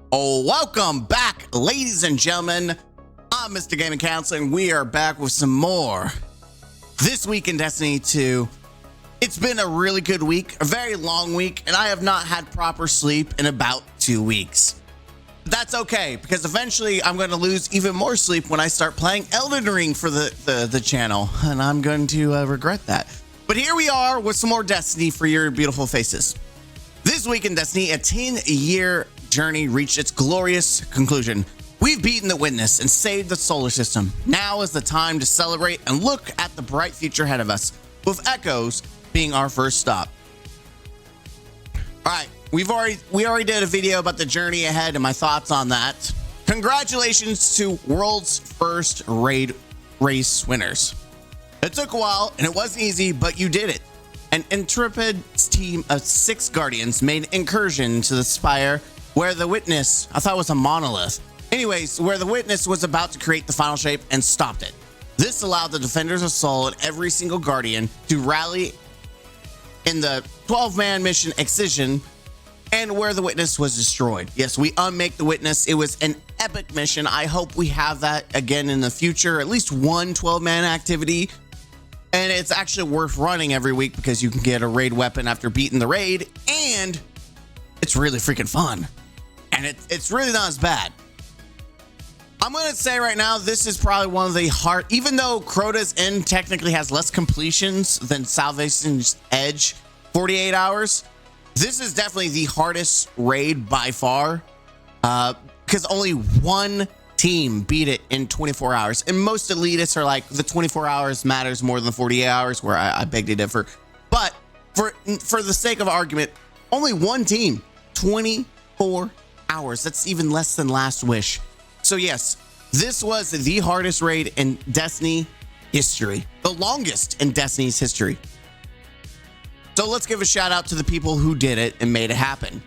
Oh, welcome back, ladies and gentlemen. I'm Mr. Gaming Counselor, and we are back with some more. This week in Destiny 2, it's been a really good week, a very long week, and I have not had proper sleep in about 2 weeks. But that's okay, because eventually I'm going to lose even more sleep when I start playing Elden Ring for the channel, and I'm going to regret that. But here we are with some more Destiny for your beautiful faces. This week in Destiny, a 10-year journey reached its glorious conclusion. We've beaten the Witness and saved the solar system. Now is the time to celebrate and look at the bright future ahead of us, with Echoes being our first stop. All right, we already did a video about the journey ahead and my thoughts on that. Congratulations to world's first raid race winners. It took a while and it wasn't easy, but you did it. An intrepid team of 6 Guardians made an incursion to the Spire where the Witness, I thought it was a monolith. Anyways, where the Witness was about to create the final shape and stopped it. This allowed the Defenders of Sol and every single Guardian to rally in the 12-man mission Excision, and where the Witness was destroyed. Yes, we unmake the Witness. It was an epic mission. I hope we have that again in the future, at least one 12-man activity. And it's actually worth running every week because you can get a raid weapon after beating the raid, and it's really freaking fun. And it's really not as bad. I'm going to say right now, this is probably one of the hard, even though Crota's End technically has less completions than Salvation's Edge, 48 hours. This is definitely the hardest raid by far, because only one team beat it in 24 hours. And most elitists are like, the 24 hours matters more than 48 hours, where I beg to differ. But for the sake of argument, only one team, 24 hours. That's even less than Last Wish. So yes, this was the hardest raid in Destiny history, the longest in Destiny's history. So let's give a shout out to the people who did it and made it happen.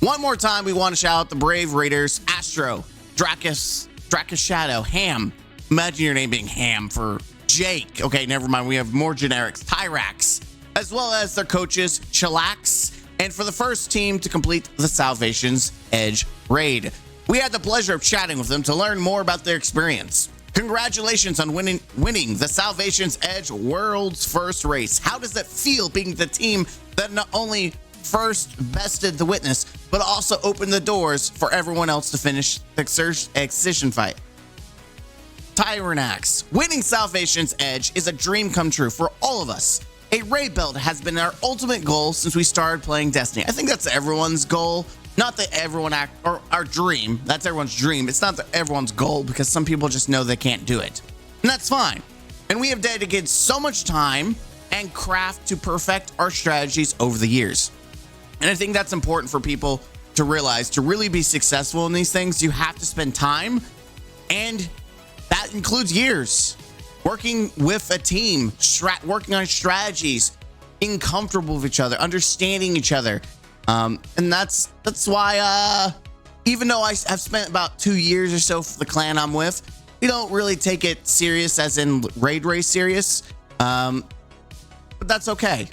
One more time, we want to shout out the brave raiders: Astro, Dracus Shadow, Ham. Imagine your name being Ham for Jake. Okay, never mind. We have more generics. Tyrax, as well as their coaches, Chillax, and for the first team to complete the Salvation's Edge raid. We had the pleasure of chatting with them to learn more about their experience. Congratulations on winning the Salvation's Edge world's first race. How does it feel being the team that not only first bested the Witness, but also opened the doors for everyone else to finish the Excision fight? Tyrannax, winning Salvation's Edge is a dream come true for all of us. A raid belt has been our ultimate goal since we started playing Destiny. I think that's everyone's goal. Not that everyone or our dream. That's everyone's dream. It's not that everyone's goal, because some people just know they can't do it. And that's fine. And we have dedicated so much time and craft to perfect our strategies over the years. And I think that's important for people to realize. To really be successful in these things, you have to spend time, and that includes years. Working with a team, working on strategies, being comfortable with each other, understanding each other. And that's why, even though I've spent about 2 years or so for the clan I'm with, we don't really take it serious as in raid race serious. But that's okay.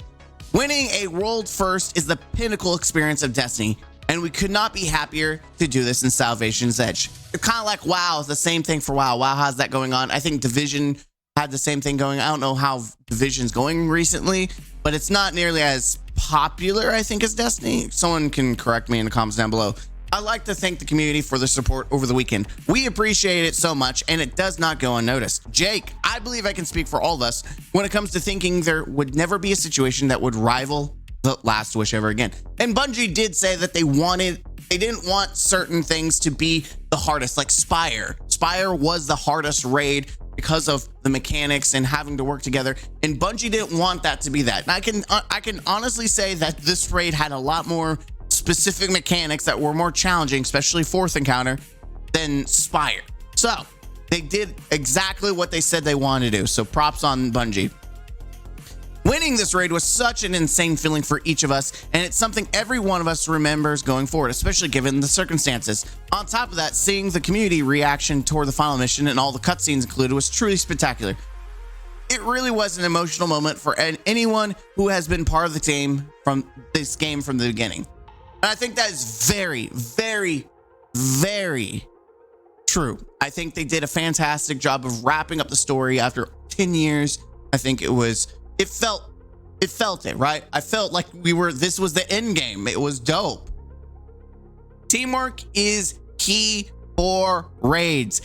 Winning a world first is the pinnacle experience of Destiny, and we could not be happier to do this in Salvation's Edge. It's kind of like WoW is the same thing for WoW. WoW has that going on. I think Division had the same thing going. I don't know how Division's going recently, but it's not nearly as popular, I think, as Destiny. Someone can correct me in the comments down below. I'd like to thank the community for the support over the weekend. We appreciate it so much, and it does not go unnoticed. Jake, I believe I can speak for all of us when it comes to thinking there would never be a situation that would rival the Last Wish ever again. And Bungie did say that they didn't want certain things to be the hardest, like Spire. Spire was the hardest raid because of the mechanics and having to work together, and Bungie didn't want that to be that. And I can honestly say that this raid had a lot more specific mechanics that were more challenging, especially 4th encounter, than Spire. So they did exactly what they said they wanted to do. So props on Bungie. Winning this raid was such an insane feeling for each of us, and it's something every one of us remembers going forward, especially given the circumstances. On top of that, seeing the community reaction toward the final mission and all the cutscenes included was truly spectacular. It really was an emotional moment for anyone who has been part of the team from this game from the beginning. And I think that is very, very very true. I think they did a fantastic job of wrapping up the story after 10 years. I think it felt it, right? I felt like this was the end game. It was dope. Teamwork is key for raids.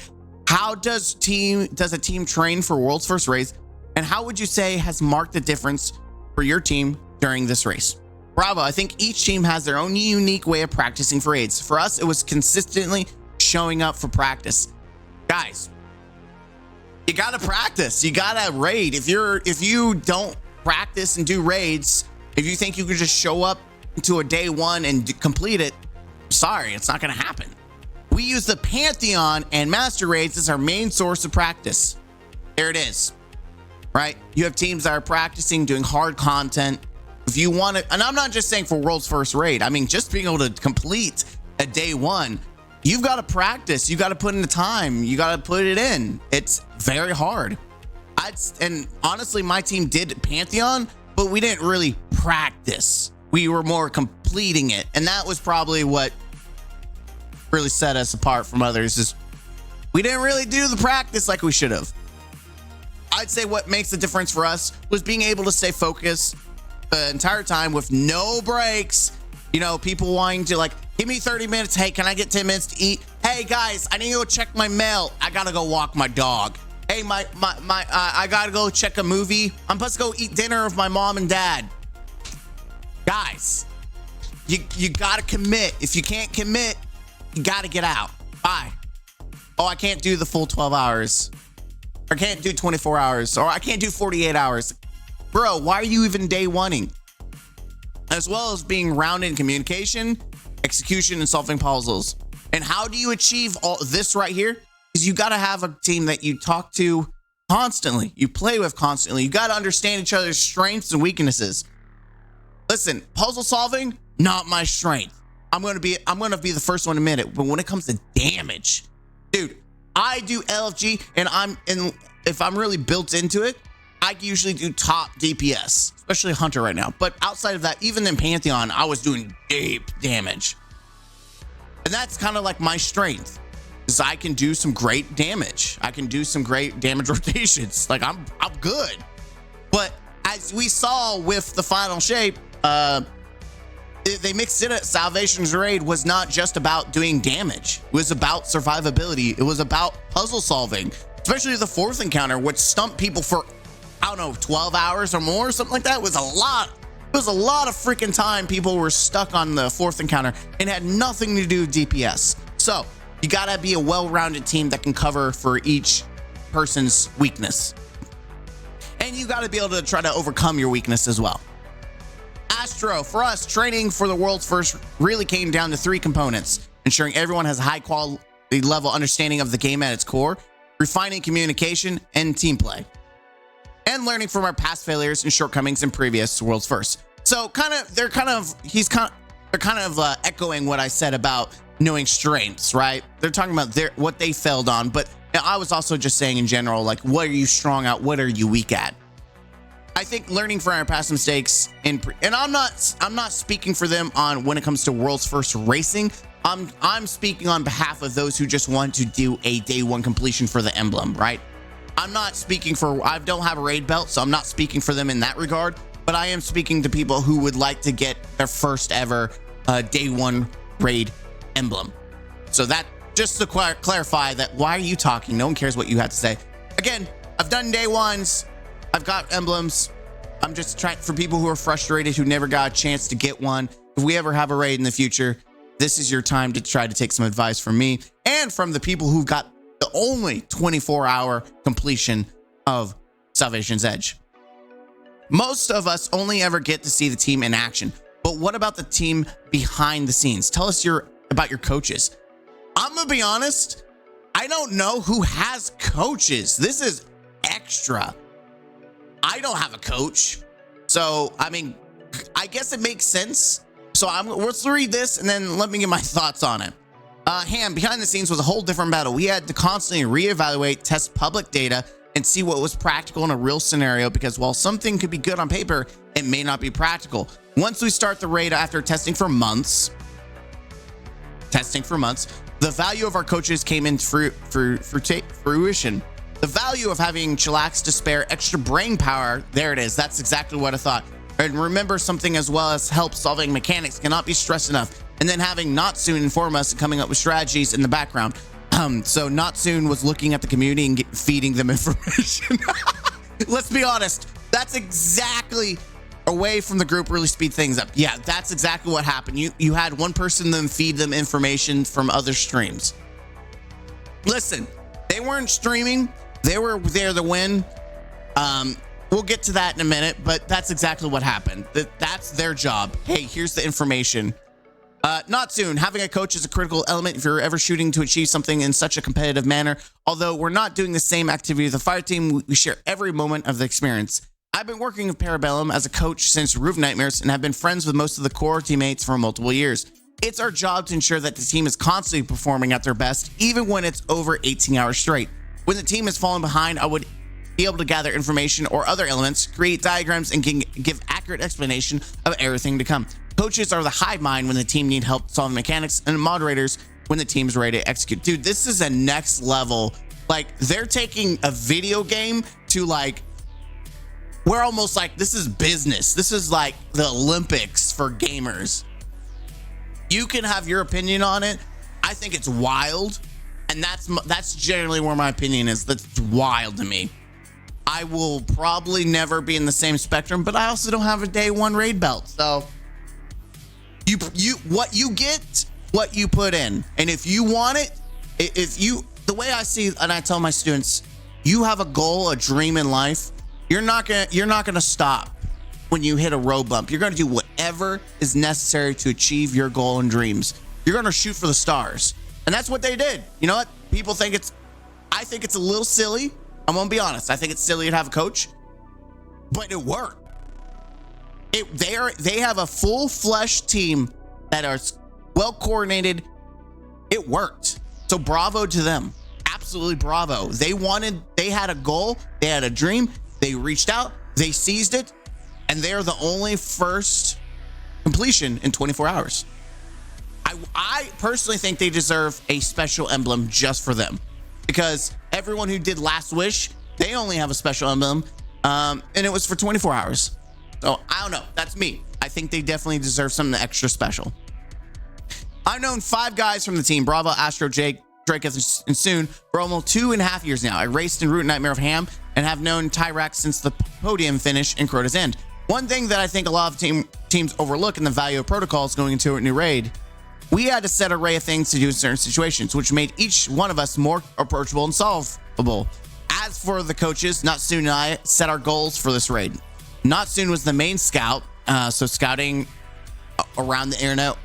How does a team train for world's first raids? And how would you say has marked the difference for your team during this race? Bravo. I think each team has their own unique way of practicing for raids. For us, it was consistently showing up for practice. Guys, you gotta practice. You gotta raid. If you don't practice and do raids, if you think you can just show up to a day one and complete it, sorry, it's not gonna happen. We use the Pantheon and Master Raids as our main source of practice. There it is, right? You have teams that are practicing, doing hard content. If you want to, and I'm not just saying for world's first raid, I mean, just being able to complete a day one, you've got to practice. You got to put in the time. You got to put it in. It's very hard. And honestly, my team did Pantheon, but we didn't really practice. We were more completing it. And that was probably what really set us apart from others, is we didn't really do the practice like we should have. I'd say what makes the difference for us was being able to stay focused the entire time with no breaks. You know, people wanting to like, give me 30 minutes. Hey, can I get 10 minutes to eat? Hey guys, I need to go check my mail. I gotta go walk my dog. Hey, I gotta go check a movie. I'm supposed to go eat dinner with my mom and dad. Guys, you gotta commit. If you can't commit, you gotta get out. Bye. Oh, I can't do the full 12 hours. I can't do 24 hours, or I can't do 48 hours. Bro, why are you even day oneing? As well as being rounded in communication, execution, and solving puzzles. And how do you achieve all this right here? Is you got to have a team that you talk to constantly, you play with constantly. You got to understand each other's strengths and weaknesses. Listen, puzzle solving, not my strength. I'm gonna be the first one to admit it. But when it comes to damage, dude, I do LFG, and if I'm really built into it, I usually do top DPS, especially Hunter right now. But outside of that, even in Pantheon, I was doing deep damage. And that's kind of like my strength, is I can do some great damage. I can do some great damage rotations. Like I'm good. But as we saw with the final shape, they mixed it. Salvation's raid was not just about doing damage. It was about survivability. It was about puzzle solving, especially the fourth encounter, which stumped people for, I don't know, 12 hours or more, something like that. It was a lot. It was a lot of freaking time people were stuck on the fourth encounter and had nothing to do with DPS. So you gotta be a well-rounded team that can cover for each person's weakness. And you gotta be able to try to overcome your weakness as well. Astro, for us, training for the world's first really came down to 3 components: ensuring everyone has a high quality level understanding of the game at its core, refining communication and team play, and learning from our past failures and shortcomings in previous world's first. So they're kind of echoing what I said about knowing strengths, right? They're talking about what they failed on, but I was also just saying in general, like, what are you strong at? What are you weak at? I think learning from our past mistakes, and I'm not speaking for them on when it comes to world's first racing. I'm speaking on behalf of those who just want to do a day one completion for the emblem, right? I'm not speaking for, I don't have a raid belt, so I'm not speaking for them in that regard, but I am speaking to people who would like to get their first ever day one raid emblem. So that, just to clarify that, why are you talking? No one cares what you have to say. Again, I've done day ones. I've got emblems. I'm just trying for people who are frustrated, who never got a chance to get one. If we ever have a raid in the future, this is your time to try to take some advice from me and from the people who got the only 24-hour completion of Salvation's Edge. Most of us only ever get to see the team in action, but what about the team behind the scenes? Tell us about your coaches. I'm gonna be honest, I don't know who has coaches. This is extra. I don't have a coach. So, I mean, I guess it makes sense. So let's read this and then let me get my thoughts on it. Ham, behind the scenes was a whole different battle. We had to constantly reevaluate, test public data, and see what was practical in a real scenario, because while something could be good on paper, it may not be practical. Once we start the raid after testing for months, The value of our coaches came in fruition. The value of having Chillax to spare extra brain power, there it is. That's exactly what I thought. And remember, something as well as help solving mechanics cannot be stressed enough. And then having Natsun inform us and coming up with strategies in the background. So Natsun was looking at the community and feeding them information. Let's be honest, that's exactly away from the group really speed things up. Yeah, that's exactly what happened. You had one person then feed them information from other streams. Listen, they weren't streaming. They were there to win. We'll get to that in a minute, but that's exactly what happened. That's their job. Hey, here's the information. Not soon. Having a coach is a critical element if you're ever shooting to achieve something in such a competitive manner. Although we're not doing the same activity as the fire team, we share every moment of the experience. I've been working with Parabellum as a coach since Roof Nightmares and have been friends with most of the core teammates for multiple years. It's our job to ensure that the team is constantly performing at their best, even when it's over 18 hours straight. When the team is falling behind, I would be able to gather information or other elements, create diagrams, and can give accurate explanation of everything to come. Coaches are the hive mind when the team need help solving mechanics, and moderators when the team's ready to execute. Dude, this is a next level. Like, they're taking a video game to, like, we're almost like, this is business. This is like the Olympics for gamers. You can have your opinion on it. I think it's wild, and that's generally where my opinion is. That's wild to me. I will probably never be in the same spectrum, but I also don't have a day one raid belt. So what you get, what you put in. And if you want it, the way I see, and I tell my students, you have a goal, a dream in life, you're not gonna stop when you hit a road bump. You're gonna do whatever is necessary to achieve your goal and dreams. You're gonna shoot for the stars. And that's what they did. You know what? People think I think it's a little silly. I'm gonna be honest. I think it's silly to have a coach, but it worked. They have a full-fleshed team that are well coordinated. It worked. So bravo to them. Absolutely bravo. They had a goal, they had a dream, they reached out, they seized it, and they're the only first completion in 24 hours. I personally think they deserve a special emblem just for them, because everyone who did Last Wish, they only have a special emblem, and it was for 24 hours. So I don't know. That's me. I think they definitely deserve something extra special. I've known 5 guys from the team: Bravo, Astro, Jake, Drake, and Soon for almost 2.5 years now. I raced in Root Nightmare of Ham and have known Tyrax since the podium finish in Crota's End. One thing that I think a lot of teams overlook in the value of protocols going into a new raid, we had a set array of things to do in certain situations, which made each one of us more approachable and solvable. As for the coaches, Natsun and I set our goals for this raid. Natsun was the main scout, so scouting around the internet,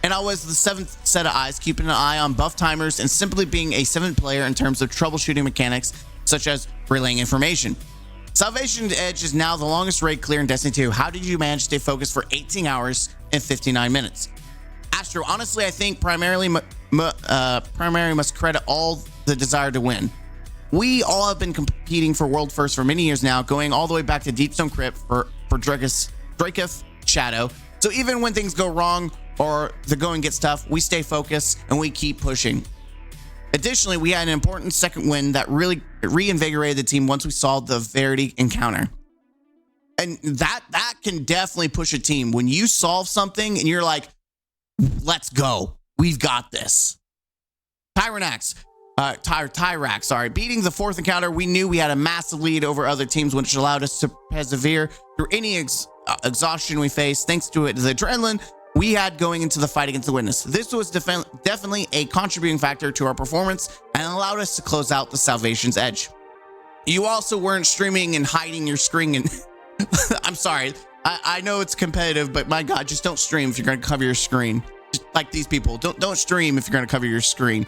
and I was the 7th set of eyes, keeping an eye on buff timers and simply being a 7th player in terms of troubleshooting mechanics such as relaying information. Salvation's Edge is now the longest raid clear in Destiny 2. How did you manage to stay focused for 18 hours and 59 minutes? Astro, honestly, I think primarily must credit all the desire to win. We all have been competing for world first for many years now, going all the way back to Deepstone Crypt for Draketh Shadow. So even when things go wrong or the going gets tough, we stay focused and we keep pushing. Additionally, we had an important second win that really reinvigorated the team once we solved the Verity encounter. And that can definitely push a team. When you solve something and you're like, let's go, we've got this. Tyrax, beating the 4th encounter, we knew we had a massive lead over other teams, which allowed us to persevere through any exhaustion we faced, thanks to the adrenaline we had going into the fight against the Witness. This was definitely a contributing factor to our performance and allowed us to close out the Salvation's Edge. You also weren't streaming and hiding your screen, and I'm sorry, I know it's competitive, but my God, just don't stream if you're going to cover your screen. Just like these people, don't stream if you're going to cover your screen.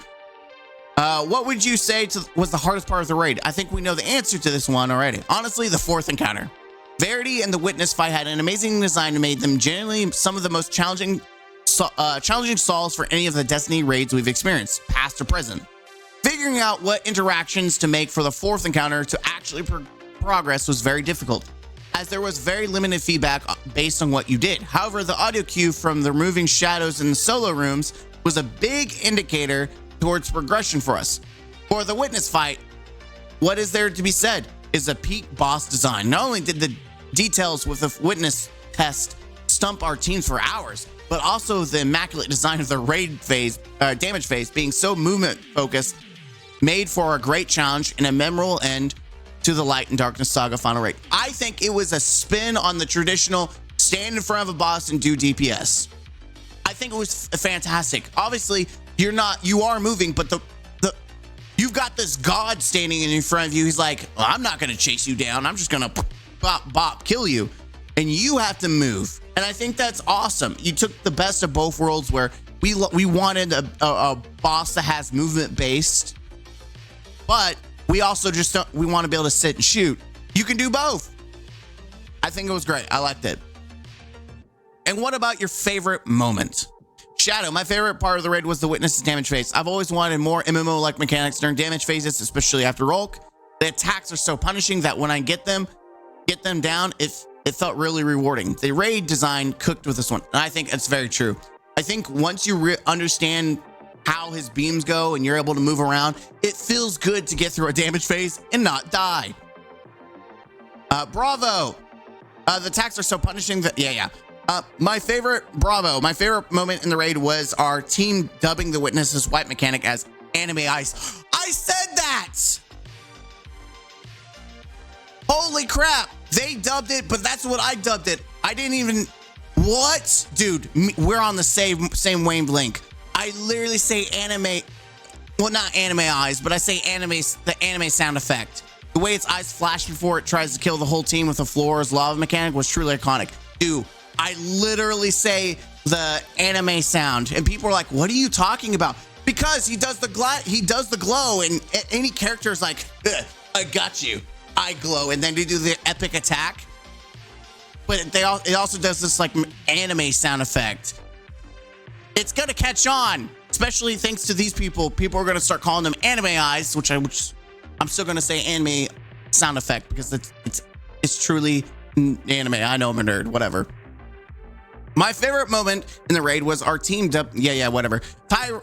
What would you say was the hardest part of the raid? I think we know the answer to this one already. Honestly, the 4th encounter. Verity and the Witness fight had an amazing design and made them generally some of the most challenging solves for any of the Destiny raids we've experienced, past or present. Figuring out what interactions to make for the 4th encounter to actually progress was very difficult, as there was very limited feedback based on what you did. However, the audio cue from the removing shadows in the solo rooms was a big indicator towards progression for us. For the witness fight, what is there to be said is a peak boss design. Not only did the details with the witness test stump our teams for hours, but also the immaculate design of the raid phase, damage phase, being so movement focused, made for a great challenge and a memorable end to the Light and Darkness Saga Final Raid. I think it was a spin on the traditional stand in front of a boss and do DPS. I think it was fantastic. Obviously, you are moving, but you've got this god standing in front of you. He's like, well, I'm not going to chase you down. I'm just going to bop, kill you. And you have to move. And I think that's awesome. You took the best of both worlds where we wanted a boss that has movement based, but we also we want to be able to sit and shoot. You can do both. I think it was great. I liked it. And what about your favorite moment? Shadow, my favorite part of the raid was the witness's damage phase. I've always wanted more MMO-like mechanics during damage phases, especially after Rolk. The attacks are so punishing that when I get them down, it felt really rewarding. The raid design cooked with this one, and I think it's very true. I think once you understand how his beams go and you're able to move around, it feels good to get through a damage phase and not die. Bravo. The attacks are so punishing that, my favorite moment in the raid was our team dubbing the witness's wipe mechanic as anime ice. I said that! Holy crap! They dubbed it, but that's what I dubbed it. I didn't even... What? Dude, we're on the same wavelength. I literally say anime... Well, not anime eyes, but I say the anime sound effect. The way its eyes flash before it tries to kill the whole team with a floor's lava mechanic was truly iconic. Dude, I literally say the anime sound, and people are like, what are you talking about? Because he does the glow, and any character is like, I got you. I glow, and then they do the epic attack. But it also does this like anime sound effect. It's gonna catch on, especially thanks to these people. People are gonna start calling them anime eyes, which I'm still gonna say anime sound effect because it's truly anime. I know I'm a nerd, whatever. My favorite moment in the raid was our team whatever. Sorry,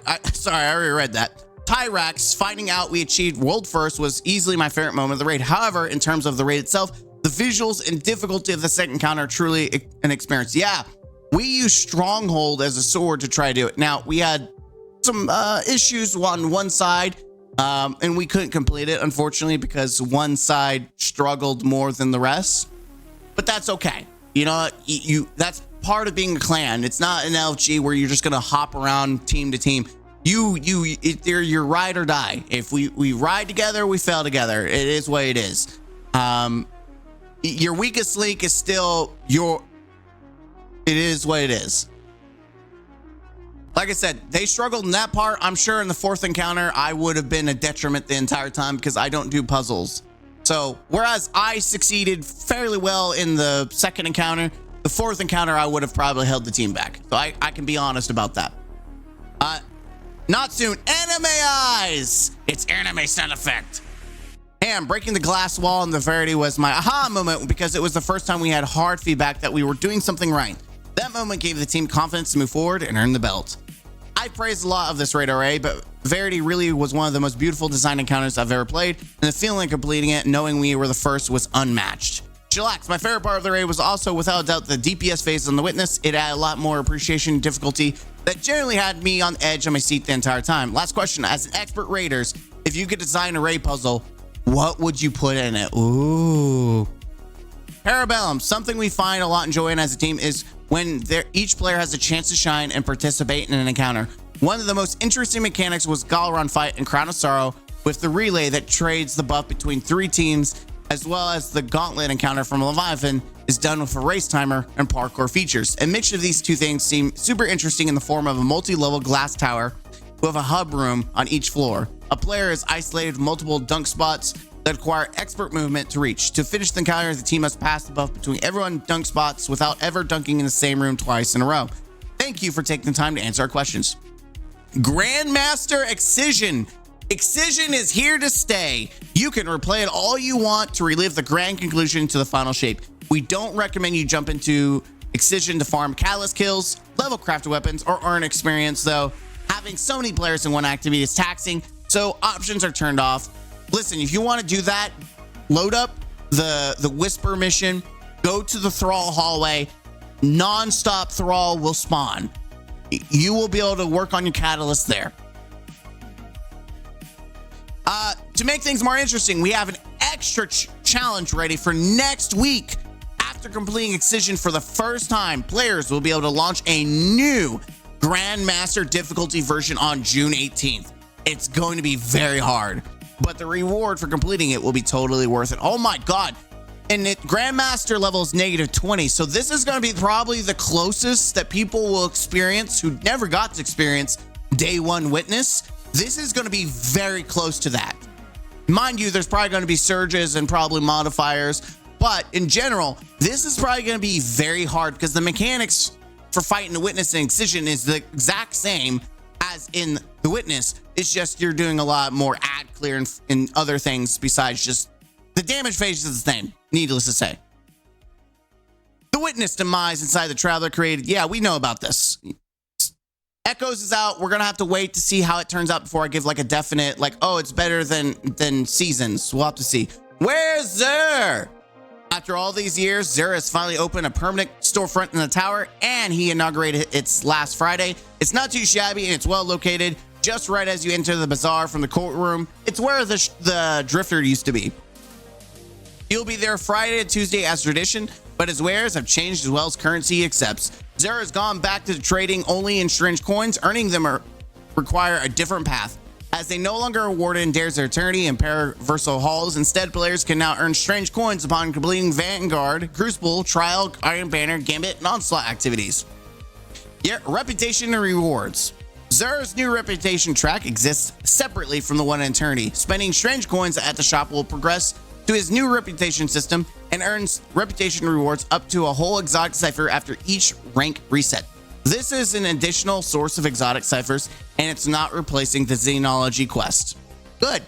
I already read that. Tyrax finding out we achieved world first was easily my favorite moment of the raid. However, in terms of the raid itself, the visuals and difficulty of the second encounter are truly an experience. Yeah, we used Stronghold as a sword to try to do it. Now, we had some issues on one side, and we couldn't complete it, unfortunately, because one side struggled more than the rest. But that's okay. You know, that's part of being a clan. It's not an LG where you're just gonna hop around team to team. You're ride or die. If we ride together, we fail together. It is what it is. Your weakest link is still it is what it is. Like I said, they struggled in that part. I'm sure in the fourth encounter, I would have been a detriment the entire time because I don't do puzzles. So whereas I succeeded fairly well in the second encounter, the fourth encounter, I would have probably held the team back. So I can be honest about that. Not soon. Anime eyes. It's anime sound effect. And breaking the glass wall in the Verity was my aha moment because it was the first time we had hard feedback that we were doing something right. That moment gave the team confidence to move forward and earn the belt. I praised a lot of this raid array, but Verity really was one of the most beautiful design encounters I've ever played, and the feeling of completing it, knowing we were the first, was unmatched. Chillax, my favorite part of the raid was also without a doubt the DPS phase on the Witness. It added a lot more appreciation and difficulty that generally had me on edge on my seat the entire time. Last question, as an expert raiders, if you could design a raid puzzle, what would you put in it? Ooh. Parabellum, something we find a lot enjoying as a team is when each player has a chance to shine and participate in an encounter. One of the most interesting mechanics was Galaron fight in Crown of Sorrow with the relay that trades the buff between 3 teams, as well as the Gauntlet encounter from Leviathan is done with a race timer and parkour features. A mixture of these two things seem super interesting in the form of a multi-level glass tower with a hub room on each floor. A player is isolated with multiple dunk spots that require expert movement to reach. To finish the encounter, the team must pass the buff between everyone dunk spots without ever dunking in the same room twice in a row. Thank you for taking the time to answer our questions. Grandmaster Excision. Excision is here to stay. You can replay it all you want to relive the grand conclusion to the final shape. We don't recommend you jump into Excision to farm catalyst kills, level crafted weapons, or earn experience though. Having so many players in one activity is taxing, so options are turned off. Listen, if you want to do that, load up the Whisper mission, go to the Thrall hallway, non-stop Thrall will spawn. You will be able to work on your catalyst there. To make things more interesting, we have an extra challenge ready for next week. After completing Excision for the first time, players will be able to launch a new Grandmaster difficulty version on June 18th. It's going to be very hard, but the reward for completing it will be totally worth it. Oh my God. And Grandmaster level is -20. So this is going to be probably the closest that people will experience who never got to experience day one witness. This is going to be very close to that. Mind you, there's probably going to be surges and probably modifiers, but in general, this is probably going to be very hard because the mechanics for fighting the witness and Excision is the exact same as in the witness. It's just you're doing a lot more ad clear and other things besides just the damage phase is the same, needless to say. The witness demise inside the Traveler created. Yeah, we know about this. Echoes is out. We're going to have to wait to see how it turns out before I give like a definite, like, oh, it's better than Seasons. We'll have to see. Where's Xur? After all these years, Xur has finally opened a permanent storefront in the tower, and he inaugurated it last Friday. It's not too shabby, and it's well located, just right as you enter the bazaar from the courtroom. It's where the Drifter used to be. He'll be there Friday and Tuesday as tradition, but his wares have changed as well as currency he accepts. Xur has gone back to trading only in strange coins. Earning them require a different path, as they no longer are awarded in Dares of Eternity and Paraversal Halls. Instead, players can now earn strange coins upon completing Vanguard, Crucible, Trial, Iron Banner, Gambit, and Onslaught activities. Yeah, reputation and rewards. Xur's new reputation track exists separately from the one in Eternity. Spending strange coins at the shop will progress to his new reputation system and earns reputation rewards up to a whole exotic cipher after each rank reset. This is an additional source of exotic ciphers, and it's not replacing the Xenology quest. Good.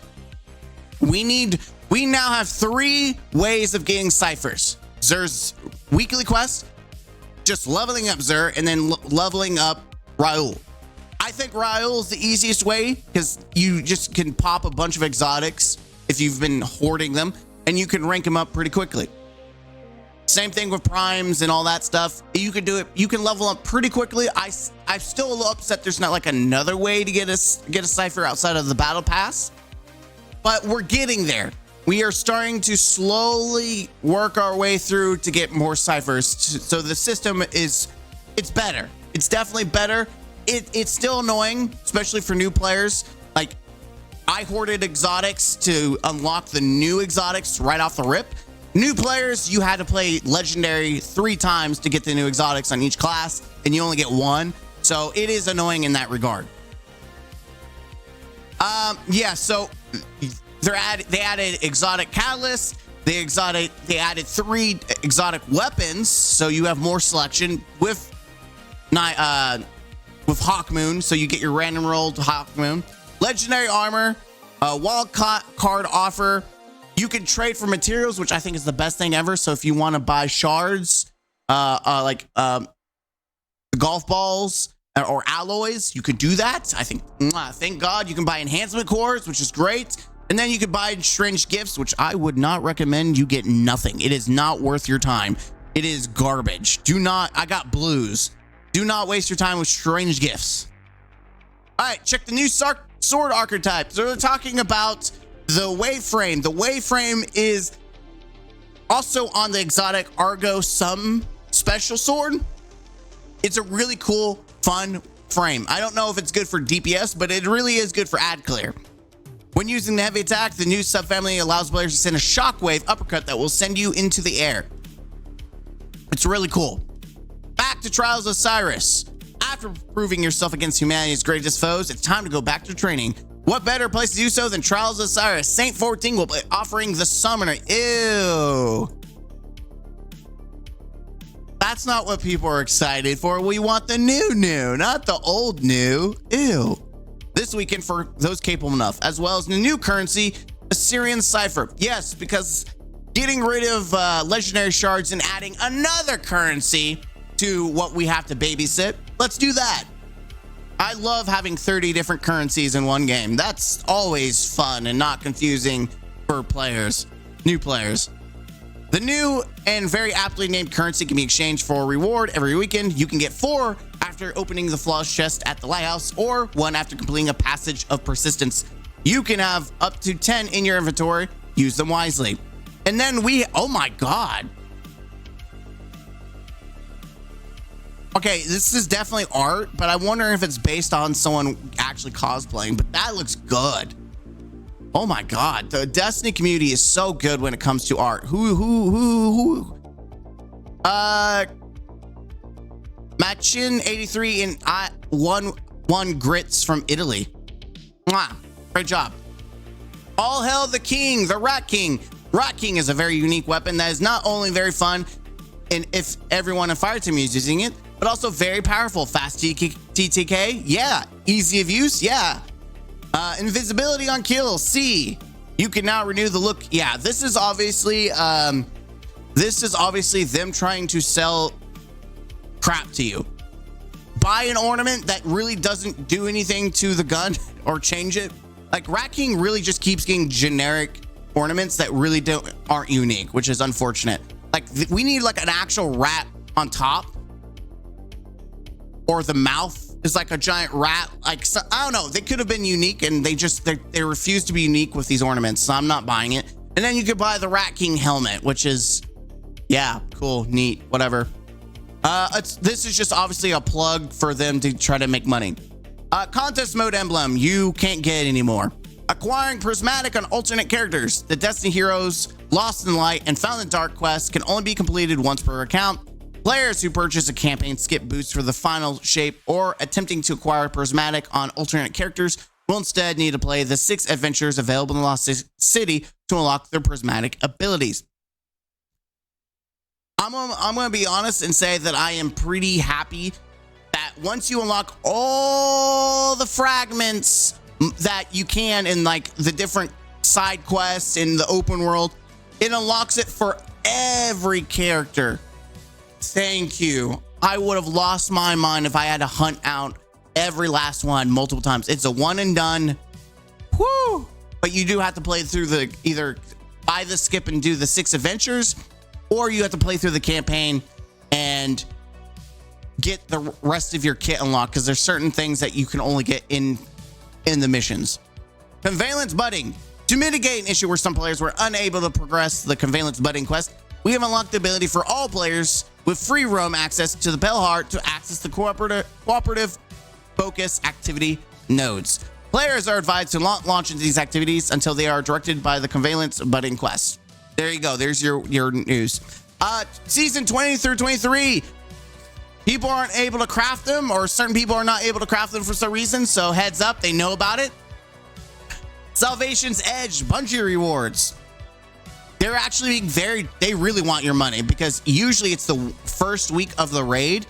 We now have 3 ways of getting ciphers. Xur's weekly quest, just leveling up Xur, and then leveling up Raul. I think Raul is the easiest way because you just can pop a bunch of exotics if you've been hoarding them, and you can rank them up pretty quickly. Same thing with primes and all that stuff. You can do it. You can level up pretty quickly. I'm still a little upset there's not like another way to get a cipher outside of the battle pass, but we're getting there. We are starting to slowly work our way through to get more ciphers. So the system it's better. It's definitely better. It's still annoying, especially for new players. Like, I hoarded exotics to unlock the new exotics right off the rip. New players, you had to play legendary 3 times to get the new exotics on each class, and you only get 1. So it is annoying in that regard. Yeah, so they added exotic catalysts. They added 3 exotic weapons, so you have more selection with Hawkmoon, so you get your random rolled Hawkmoon. Legendary armor, wild card offer. You can trade for materials, which I think is the best thing ever. So if you want to buy shards, golf balls or alloys, you could do that. I think, thank God, you can buy enhancement cores, which is great. And then you could buy strange gifts, which I would not recommend. You get nothing. It is not worth your time. It is garbage. I got blues. Do not waste your time with strange gifts. All right, check the new sword archetype. So they're talking about the Wayframe. The Wayframe is also on the exotic Argo Sum special sword. It's a really cool, fun frame. I don't know if it's good for DPS, but it really is good for ad clear. When using the heavy attack, the new subfamily allows players to send a shockwave uppercut that will send you into the air. It's really cool. Back to Trials of Osiris. After proving yourself against humanity's greatest foes, it's time to go back to training. What better place to do so than Trials of Osiris? Saint 14 will be offering the Summoner. Ew. That's not what people are excited for. We want the new, not the old new. Ew. This weekend for those capable enough, as well as the new currency, Assyrian Cipher. Yes, because getting rid of legendary shards and adding another currency to what we have to babysit. Let's do that. I love having 30 different currencies in one game. That's always fun and not confusing for players, new players. The new and very aptly named currency can be exchanged for a reward every weekend. You can get 4 after opening the flawless chest at the lighthouse, or 1 after completing a passage of persistence. You can have up to 10 in your inventory. Use them wisely. And then oh my god. Okay, this is definitely art, but I wonder if it's based on someone actually cosplaying, but that looks good. Oh my god, the Destiny community is so good when it comes to art. Who? Machin83 and one grits from Italy. Mwah, great job. All hail the king, the Rat King. Rat King is a very unique weapon that is not only very fun, and if everyone in Fireteam is using it, but also very powerful. Fast TTK, yeah. Easy of use, yeah. Invisibility on kill, C. You can now renew the look. Yeah, this is obviously them trying to sell crap to you. Buy an ornament that really doesn't do anything to the gun or change it. Like Rat King really just keeps getting generic ornaments that really aren't unique, which is unfortunate. Like we need like an actual rat on top, or the mouth is like a giant rat. Like, so, I don't know, they could have been unique, and they refuse to be unique with these ornaments, so I'm not buying it. And then you could buy the Rat King helmet, which is, yeah, cool, neat, whatever. This is just obviously a plug for them to try to make money. Contest mode emblem, you can't get anymore. Acquiring prismatic on alternate characters. The Destiny Heroes Lost in Light and Found in Dark quests can only be completed once per account. Players who purchase a campaign skip boosts for the final shape or attempting to acquire prismatic on alternate characters will instead need to play the 6 adventures available in Lost City to unlock their prismatic abilities. I'm gonna be honest and say that I am pretty happy that once you unlock all the fragments that you can in like the different side quests in the open world, it unlocks it for every character. Thank you. I would have lost my mind if I had to hunt out every last one multiple times. It's a one and done. Whoo! But you do have to play through the, either buy the skip and do the 6 adventures, or you have to play through the campaign and get the rest of your kit unlocked, because there's certain things that you can only get in the missions. Convalence budding. To mitigate an issue where some players were unable to progress the Convalence budding quest, we have unlocked the ability for all players with free roam access to the Pale Heart to access the cooperative focus activity nodes. Players are advised to not launch into these activities until they are directed by the Convalence budding quest. There you go. There's your news. Season 20 through 23. People aren't able to craft them, or certain people are not able to craft them for some reason. So heads up, they know about it. Salvation's Edge Bungie rewards. They're actually they really want your money, because usually it's the first week of the raid,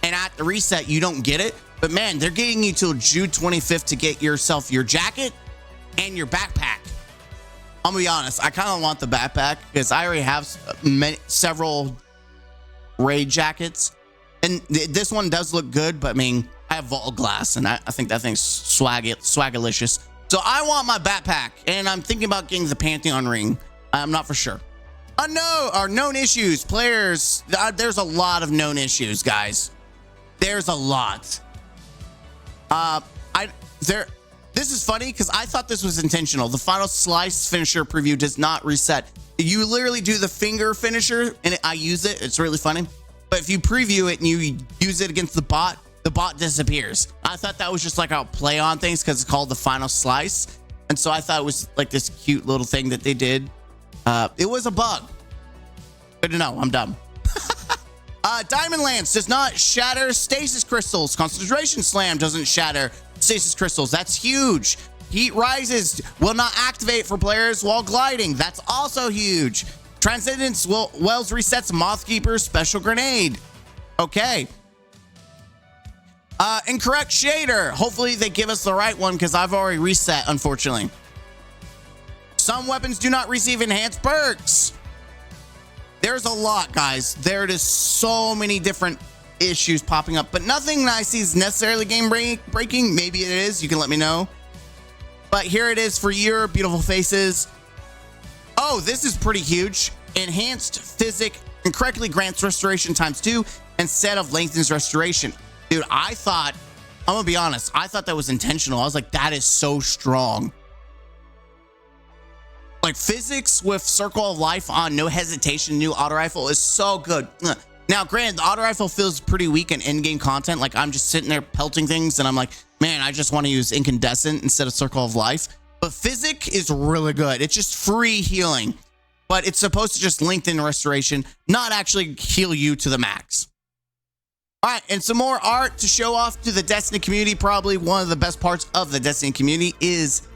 and at the reset you don't get it. But man, they're getting you till June 25th to get yourself your jacket and your backpack. I'm gonna be honest, I kind of want the backpack because I already have several raid jackets, and this one does look good. But I mean, I have Vault Glass, and I think that thing's swagalicious. So I want my backpack, and I'm thinking about getting the Pantheon ring. I'm not for sure. Known issues. Players, there's a lot of known issues, guys. There's a lot. This is funny because I thought this was intentional. The final slice finisher preview does not reset. You literally do the finger finisher, and I use it. It's really funny. But if you preview it and you use it against the bot disappears. I thought that was just like a play on things because it's called the final slice. And so I thought it was like this cute little thing that they did. It was a bug. Good to know. I'm dumb. Diamond Lance does not shatter stasis crystals. Concentration Slam doesn't shatter stasis crystals. That's huge. Heat Rises will not activate for players while gliding. That's also huge. Transcendence Wells resets Mothkeeper's special grenade. Okay. Incorrect shader. Hopefully they give us the right one, because I've already reset, unfortunately. Some weapons do not receive enhanced perks. There's a lot, guys. There is so many different issues popping up, but nothing that I see is necessarily game breaking. Maybe it is. You can let me know. But here it is for your beautiful faces. Oh, this is pretty huge. Enhanced physic and correctly grants restoration ×2 instead of lengthens restoration. Dude, I'm gonna be honest, I thought that was intentional. I was like, that is so strong. Like, physics with Circle of Life on no hesitation new auto rifle is so good. Now, granted, the auto rifle feels pretty weak in in-game content. Like, I'm just sitting there pelting things and I'm like, man, I just want to use incandescent instead of Circle of Life. But physic is really good. It's just free healing, but it's supposed to just lengthen restoration, not actually heal you to the max. All right, and some more art to show off to the Destiny community. Probably one of the best parts of the Destiny community is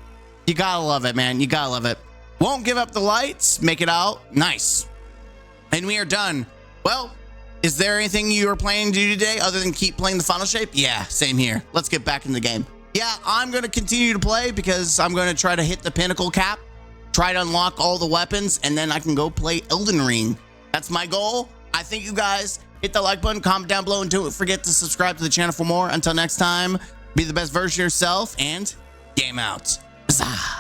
you gotta love it, man. You gotta love it. Won't give up the lights. Make it out. Nice. And we are done. Well, is there anything you are planning to do today other than keep playing the Final Shape? Yeah, same here. Let's get back in the game. Yeah, I'm going to continue to play because I'm going to try to hit the pinnacle cap, try to unlock all the weapons, and then I can go play Elden Ring. That's my goal. I thank you guys. Hit the like button, comment down below, and don't forget to subscribe to the channel for more. Until next time, be the best version of yourself, and game out. Huzzah.